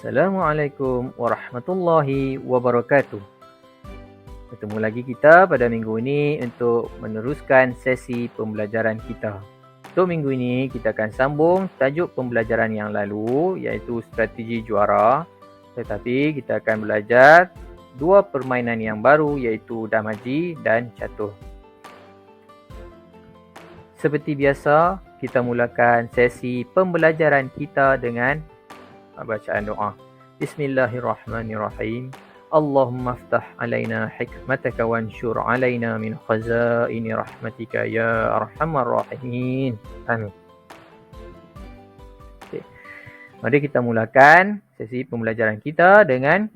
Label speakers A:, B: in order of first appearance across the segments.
A: Assalamualaikum warahmatullahi wabarakatuh. Bertemu lagi kita pada minggu ini untuk meneruskan sesi pembelajaran kita. Untuk minggu ini kita akan sambung tajuk pembelajaran yang lalu iaitu strategi juara. Tetapi kita akan belajar dua permainan yang baru iaitu damaji dan catur. Seperti biasa, kita mulakan sesi pembelajaran kita dengan bacaan doa. Bismillahirrahmanirrahim. Allahumma aftah alaina hikmataka wanshur alaina min khazaini rahmatika ya arhamar rahimin. Amin. Okay. Mari kita mulakan sesi pembelajaran kita dengan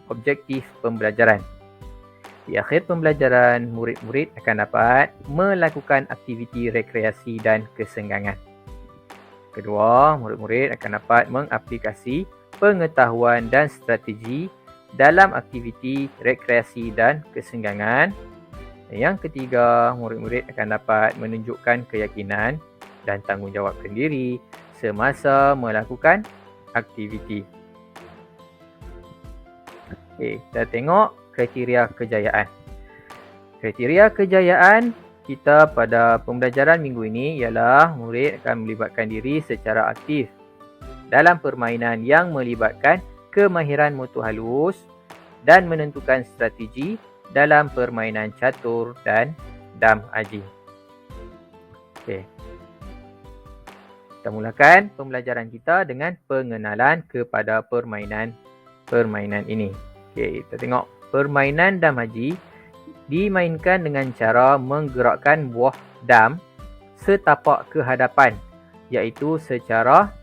A: objektif pembelajaran. Di akhir pembelajaran, murid-murid akan dapat melakukan aktiviti rekreasi dan kesenggangan. Kedua, murid-murid akan dapat mengaplikasi pengetahuan dan strategi dalam aktiviti rekreasi dan kesenggangan. Yang ketiga, murid-murid akan dapat menunjukkan keyakinan dan tanggungjawab sendiri semasa melakukan aktiviti. Okey, kita tengok kriteria kejayaan. Kriteria kejayaan kita pada pembelajaran minggu ini ialah murid akan melibatkan diri secara aktif dalam permainan yang melibatkan kemahiran motor halus dan menentukan strategi dalam permainan catur dan damaji. Okey. Kita mulakan pembelajaran kita dengan pengenalan kepada permainan ini. Okey, kita tengok permainan damaji dimainkan dengan cara menggerakkan buah dam setapak ke hadapan iaitu secara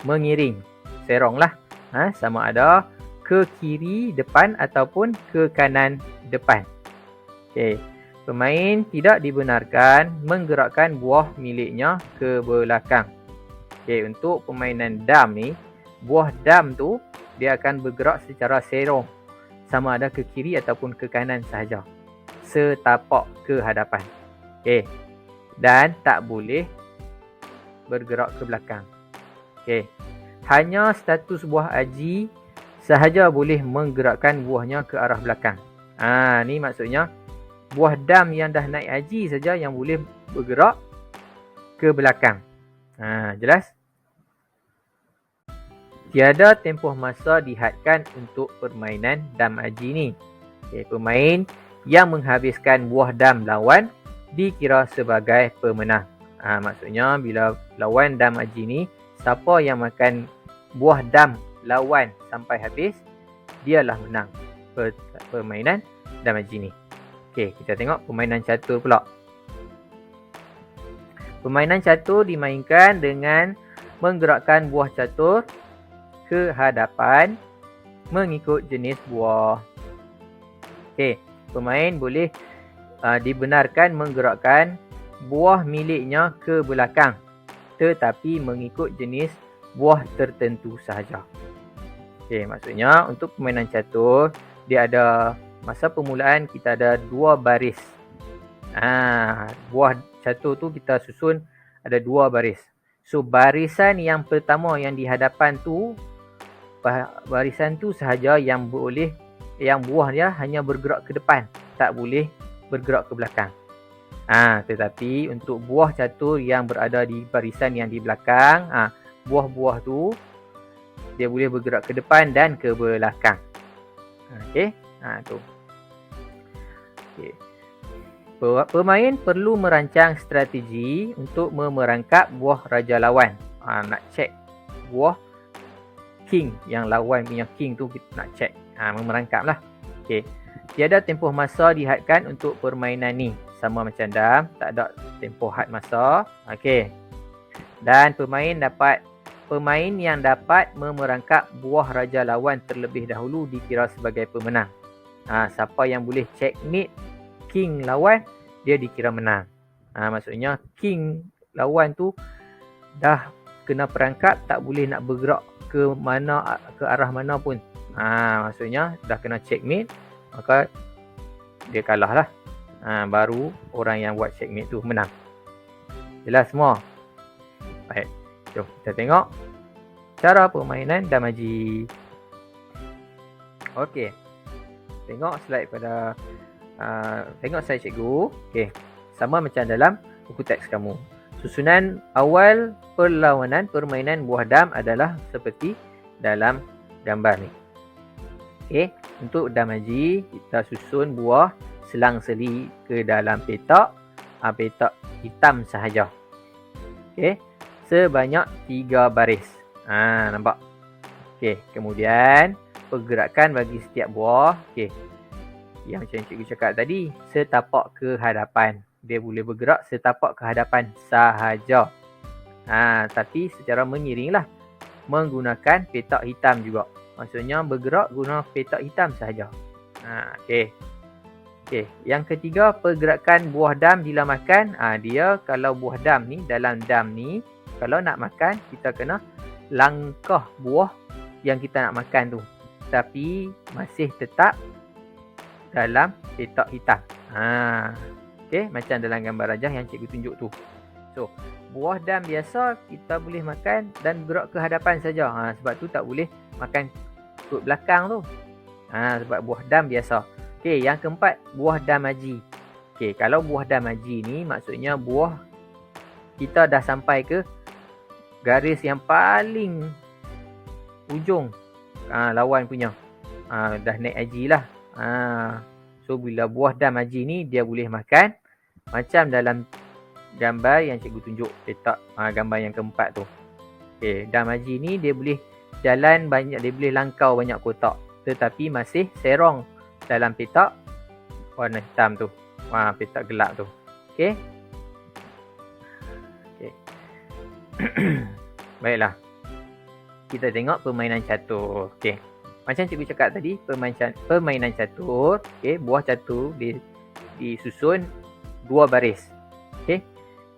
A: mengiring. Seronglah. Sama ada ke kiri depan ataupun ke kanan depan. Okey. Pemain tidak dibenarkan menggerakkan buah miliknya ke belakang. Okey, untuk permainan dam ni, buah dam tu dia akan bergerak secara serong. Sama ada ke kiri ataupun ke kanan sahaja. Setapak ke hadapan. Okey. Dan tak boleh bergerak ke belakang. Okey. Hanya status buah aji sahaja boleh menggerakkan buahnya ke arah belakang. Ni maksudnya buah dam yang dah naik aji saja yang boleh bergerak ke belakang. Jelas? Tiada tempoh masa dihadkan untuk permainan damaji ni. Okay, pemain yang menghabiskan buah dam lawan dikira sebagai pemenang. Maksudnya bila lawan damaji ni, siapa yang makan buah dam lawan sampai habis, dialah menang permainan damaji ni. Okey, kita tengok permainan catur pula. Permainan catur dimainkan dengan menggerakkan buah catur ke hadapan mengikut jenis buah. Okey, pemain boleh dibenarkan menggerakkan buah miliknya ke belakang tetapi mengikut jenis buah tertentu sahaja. Okey, maksudnya untuk permainan catur dia ada masa permulaan kita ada dua baris. Buah catur tu kita susun ada dua baris. So barisan yang pertama yang di hadapan tu, barisan tu sahaja yang boleh, yang buah dia hanya bergerak ke depan, tak boleh bergerak ke belakang. Tetapi untuk buah catur yang berada di barisan yang di belakang, buah-buah tu dia boleh bergerak ke depan dan ke belakang. Okey, tu. Okey. Pemain perlu merancang strategi untuk memerangkap buah raja lawan. Nak check buah king yang lawan punya king tu kita nak check. Memerangkap lah. Okey. Tiada tempoh masa dihadkan untuk permainan ni. Sama macam dam, tak ada tempoh had masa. Okey. Dan pemain yang dapat memerangkap buah raja lawan terlebih dahulu dikira sebagai pemenang. Siapa yang boleh checkmate king lawan, dia dikira menang. Maksudnya king lawan tu dah kena perangkap, tak boleh nak bergerak ke arah mana pun. Maksudnya dah kena checkmate, maka dia kalah lah. Baru orang yang buat checkmate tu menang. Jelas semua? Baik, jom kita tengok cara permainan damaji. Okey. Tengok slide pada tengok slide cikgu. Okey. Sama macam dalam buku teks kamu. Susunan awal permainan buah dam adalah seperti dalam gambar ni. Okey, untuk dam haji kita susun buah selang-seli ke dalam petak hitam sahaja. Okey, sebanyak 3 baris. Nampak? Okey, kemudian pergerakan bagi setiap buah. Okey. Yang macam cikgu cakap tadi, setapak ke hadapan. Dia boleh bergerak setapak ke hadapan sahaja. Tapi secara mengiringlah menggunakan petak hitam juga. Maksudnya bergerak guna petak hitam sahaja. Okey. Okey, yang ketiga, pergerakan buah dam bila makan. Dia kalau buah dam ni, dalam dam ni, kalau nak makan kita kena langkah buah yang kita nak makan tu. Tapi masih tetap dalam petak hitam. Okey, macam dalam gambar rajah yang cikgu tunjuk tu. So, buah dam biasa kita boleh makan dan bergerak ke hadapan saja. Sebab tu tak boleh makan ke belakang tu. Sebab buah dam biasa. Okey, yang keempat, buah dam haji. Okey, kalau buah dam haji ni maksudnya buah kita dah sampai ke garis yang paling ujung lawan punya. Dah naik haji lah. So bila buah dam haji ni dia boleh makan macam dalam gambar yang cikgu tunjuk petak gambar yang keempat tu. Okey, dam haji ni dia boleh jalan banyak, dia boleh langkau banyak kotak, tetapi masih serong dalam petak warna hitam tu. Petak gelap tu. Okey. Okey. Baiklah. Kita tengok permainan catur. Okey. Macam cikgu cakap tadi, permainan catur, okey, buah catur disusun 2 baris. Okey.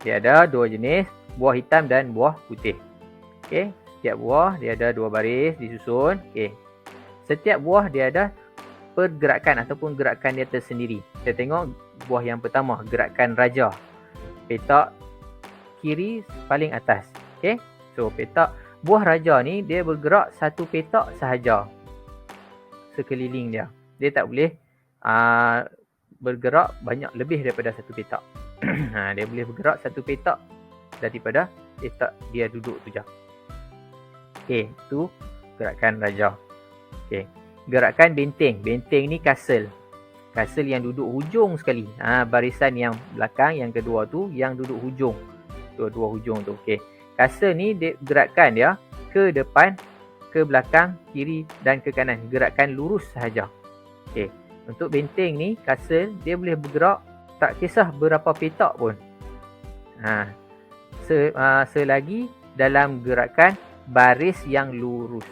A: Dia ada 2 jenis, buah hitam dan buah putih. Okey, setiap buah dia ada 2 baris disusun. Okey. Setiap buah dia ada pergerakan ataupun gerakan dia tersendiri. Kita tengok buah yang pertama, gerakan raja. Petak kiri paling atas. Okey. So petak buah raja ni dia bergerak satu petak sahaja sekeliling dia. Dia tak boleh bergerak banyak lebih daripada satu petak. Dia boleh bergerak satu petak daripada petak dia duduk tu je. Okey, tu gerakan raja. Okey. Gerakan benteng. Benteng ni castle. Castle yang duduk hujung sekali. Barisan yang belakang, yang kedua tu yang duduk hujung. Dua hujung tu. Okey. Castle ni gerakan dia ke depan, ke belakang, kiri dan ke kanan. Gerakan lurus sahaja. Okey. Untuk benteng ni, castle, dia boleh bergerak tak kisah berapa petak pun. Selagi dalam gerakan baris yang lurus.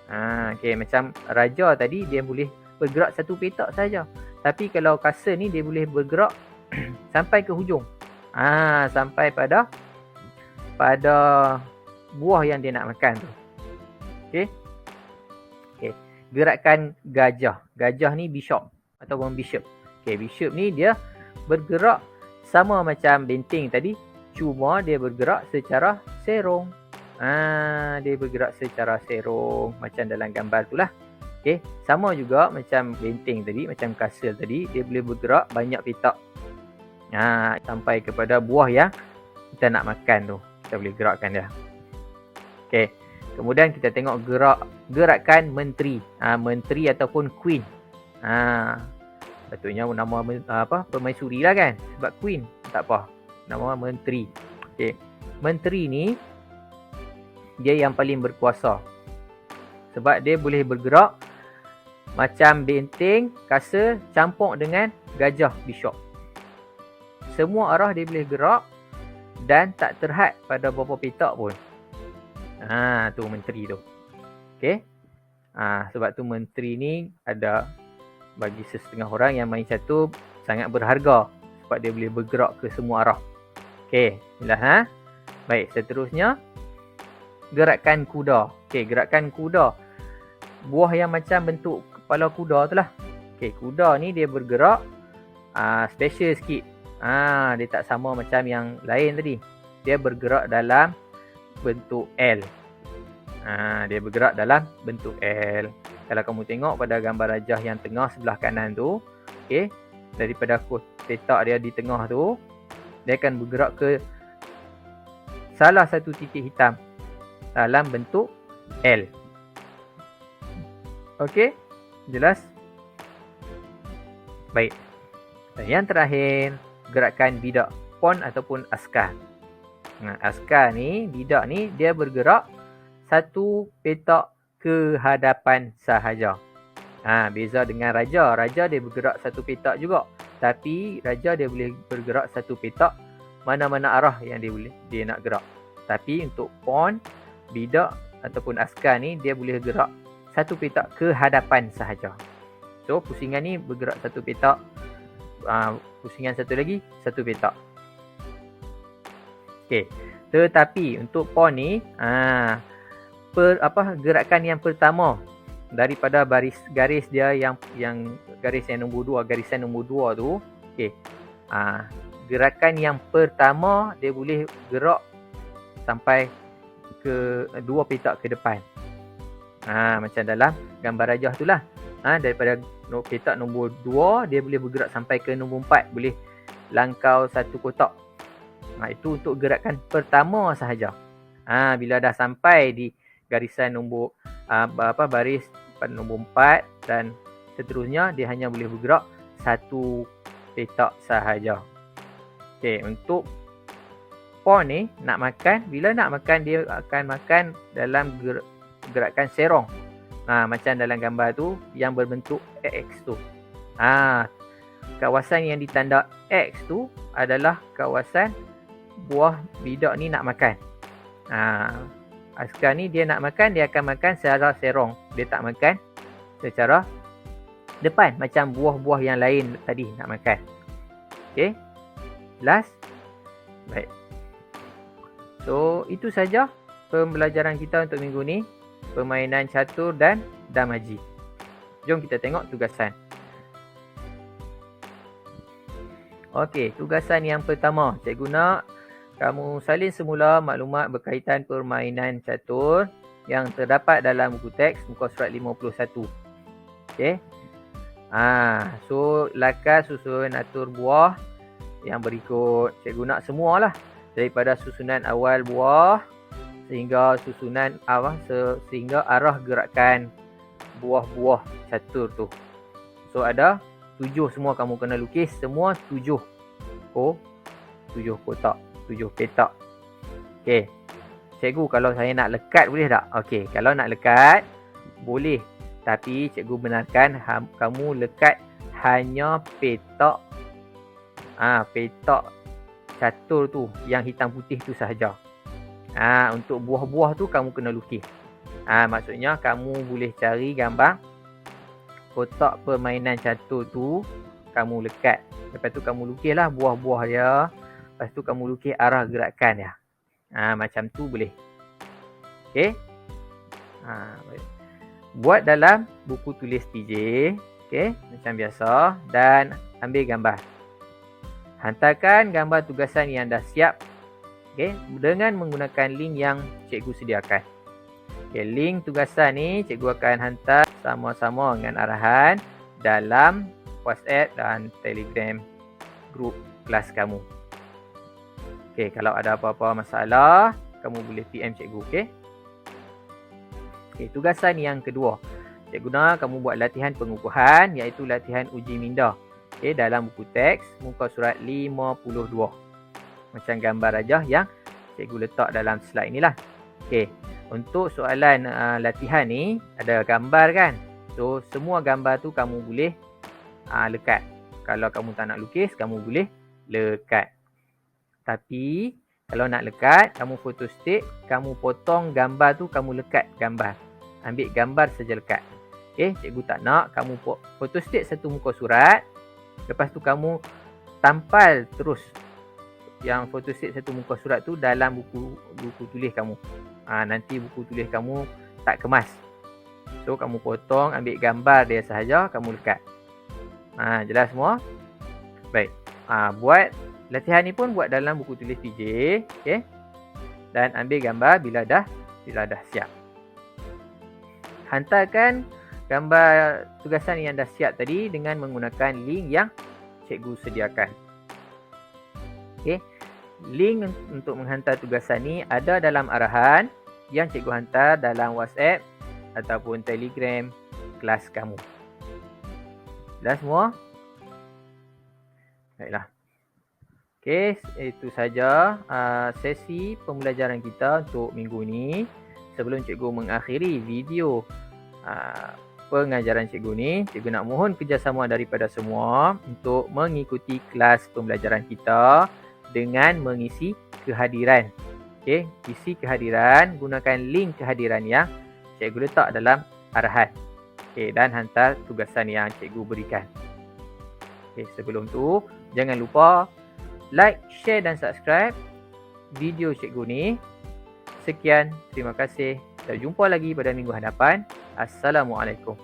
A: Okey, macam raja tadi dia boleh bergerak satu petak saja. Tapi kalau castle ni dia boleh bergerak sampai ke hujung. Sampai pada buah yang dia nak makan tu. Okey. Okey. Gerakan gajah. Gajah ni bishop ataupun bishop. Okey, bishop ni dia bergerak sama macam benteng tadi, cuma dia bergerak secara serong. Dia bergerak secara serong macam dalam gambar tu lah. Okey, sama juga macam benteng tadi, macam castle tadi, dia boleh bergerak banyak petak. Sampai kepada buah yang kita nak makan tu, kita boleh gerakkan dia. Okey. Kemudian kita tengok gerakan menteri. Menteri ataupun queen. Patutnya nama permaisuri lah kan. Sebab queen tak apa. Nama menteri. Okey. Menteri ni dia yang paling berkuasa. Sebab dia boleh bergerak macam benteng, castle campur dengan gajah bishop. Semua arah dia boleh gerak dan tak terhad pada beberapa petak pun. Tu menteri tu. Okey. Sebab tu menteri ni ada bagi setengah orang yang main catur sangat berharga sebab dia boleh bergerak ke semua arah. Okey, inilah Baik, seterusnya gerakan kuda. Okey, gerakan kuda. Buah yang macam bentuk kepala kuda tu lah. Okey, kuda ni dia bergerak special sikit. Dia tak sama macam yang lain tadi. Dia bergerak dalam bentuk L. Dia bergerak dalam bentuk L. Kalau kamu tengok pada gambar rajah yang tengah sebelah kanan tu, okey, daripada petak dia di tengah tu, dia akan bergerak ke salah satu titik hitam dalam bentuk L. Okey, jelas? Baik. Dan yang terakhir, gerakan bidak pon ataupun askar. Askar ni, bidak ni dia bergerak satu petak ke hadapan sahaja. Beza dengan raja. Raja dia bergerak satu petak juga. Tapi raja dia boleh bergerak satu petak mana-mana arah yang dia nak gerak. Tapi untuk pon, bidak ataupun askar ni dia boleh gerak satu petak ke hadapan sahaja. So pusingan ni bergerak satu petak. Pusingan satu lagi satu petak. Okey. Tetapi untuk pon ni gerakan yang pertama daripada garis dia yang garis yang nombor 2, garisan nombor 2 tu, okey. Gerakan yang pertama dia boleh gerak sampai ke 2 petak ke depan. Macam dalam gambar rajah tu lah. Daripada petak nombor 2 dia boleh bergerak sampai ke nombor 4, boleh langkau satu kotak. Itu untuk gerakan pertama sahaja. Bila dah sampai di garisan nombor baris pada nombor 4 dan seterusnya, dia hanya boleh bergerak satu petak sahaja. Okey, untuk pon ni nak makan, bila nak makan dia akan makan dalam gerakan serong. Macam dalam gambar tu yang berbentuk X tu. Kawasan yang ditanda X tu adalah kawasan buah bidak ni nak makan. Askar ni dia nak makan, dia akan makan secara serong. Dia tak makan secara depan macam buah-buah yang lain tadi nak makan. Okey. Last. Baik. So, itu saja pembelajaran kita untuk minggu ni. Permainan catur dan damaji. Jom kita tengok tugasan. Okey, tugasan yang pertama. Cikgu nak kamu salin semula maklumat berkaitan permainan catur yang terdapat dalam buku teks muka surat 51. Okey. So lakas susun atur buah yang berikut. Cikgu nak semualah daripada susunan awal buah sehingga susunan sehingga arah gerakan buah-buah catur tu. So ada 7 semua kamu kena lukis, semua 7 kotak. 7 petak. Okey. Cikgu kalau saya nak lekat boleh tak? Okey, kalau nak lekat boleh. Tapi cikgu benarkan kamu lekat hanya petak petak catur tu yang hitam putih tu sahaja. Untuk buah-buah tu kamu kena lukis. Maksudnya kamu boleh cari gambar kotak permainan catur tu, kamu lekat. Lepas tu kamu lukislah buah-buah dia. Lepas tu kamu lukis arah gerakan dia. Macam tu boleh. Okey. Buat dalam buku tulis PJ. Okey. Macam biasa. Dan ambil gambar. Hantarkan gambar tugasan yang dah siap. Okey. Dengan menggunakan link yang cikgu sediakan. Okey. Link tugasan ni cikgu akan hantar sama-sama dengan arahan dalam WhatsApp dan Telegram grup kelas kamu. Okey, kalau ada apa-apa masalah, kamu boleh PM cikgu, okey? Okey, tugasan yang kedua. Cikgu nak kamu buat latihan pengukuhan iaitu latihan uji minda. Okey, dalam buku teks muka surat 52. Macam gambar rajah yang cikgu letak dalam slide ni lah. Okey, untuk soalan latihan ni ada gambar kan? So, semua gambar tu kamu boleh lekat. Kalau kamu tak nak lukis, kamu boleh lekat. Tapi kalau nak lekat, kamu photostat, kamu potong gambar tu, kamu lekat gambar. Ambil gambar saja lekat. Okey, cikgu tak nak kamu photostat satu muka surat. Lepas tu kamu tampal terus yang photostat satu muka surat tu dalam buku tulis kamu. Nanti buku tulis kamu tak kemas. So kamu potong, ambil gambar dia sahaja, kamu lekat. Jelas semua? Baik. Buat latihan ni pun buat dalam buku tulis PJ, okey? Dan ambil gambar bila dah siap. Hantarkan gambar tugasan yang dah siap tadi dengan menggunakan link yang cikgu sediakan. Okey. Link untuk menghantar tugasan ni ada dalam arahan yang cikgu hantar dalam WhatsApp ataupun Telegram kelas kamu. Dah semua? Baiklah. Okey, itu saja sesi pembelajaran kita untuk minggu ni. Sebelum cikgu mengakhiri video pengajaran cikgu ni, cikgu nak mohon kerjasama daripada semua untuk mengikuti kelas pembelajaran kita dengan mengisi kehadiran. Okey, isi kehadiran, gunakan link kehadiran yang cikgu letak dalam arahan. Okey, dan hantar tugasan yang cikgu berikan. Okey, sebelum tu jangan lupa like, share dan subscribe video cikgu ni. Sekian, terima kasih. Kita jumpa lagi pada minggu hadapan. Assalamualaikum.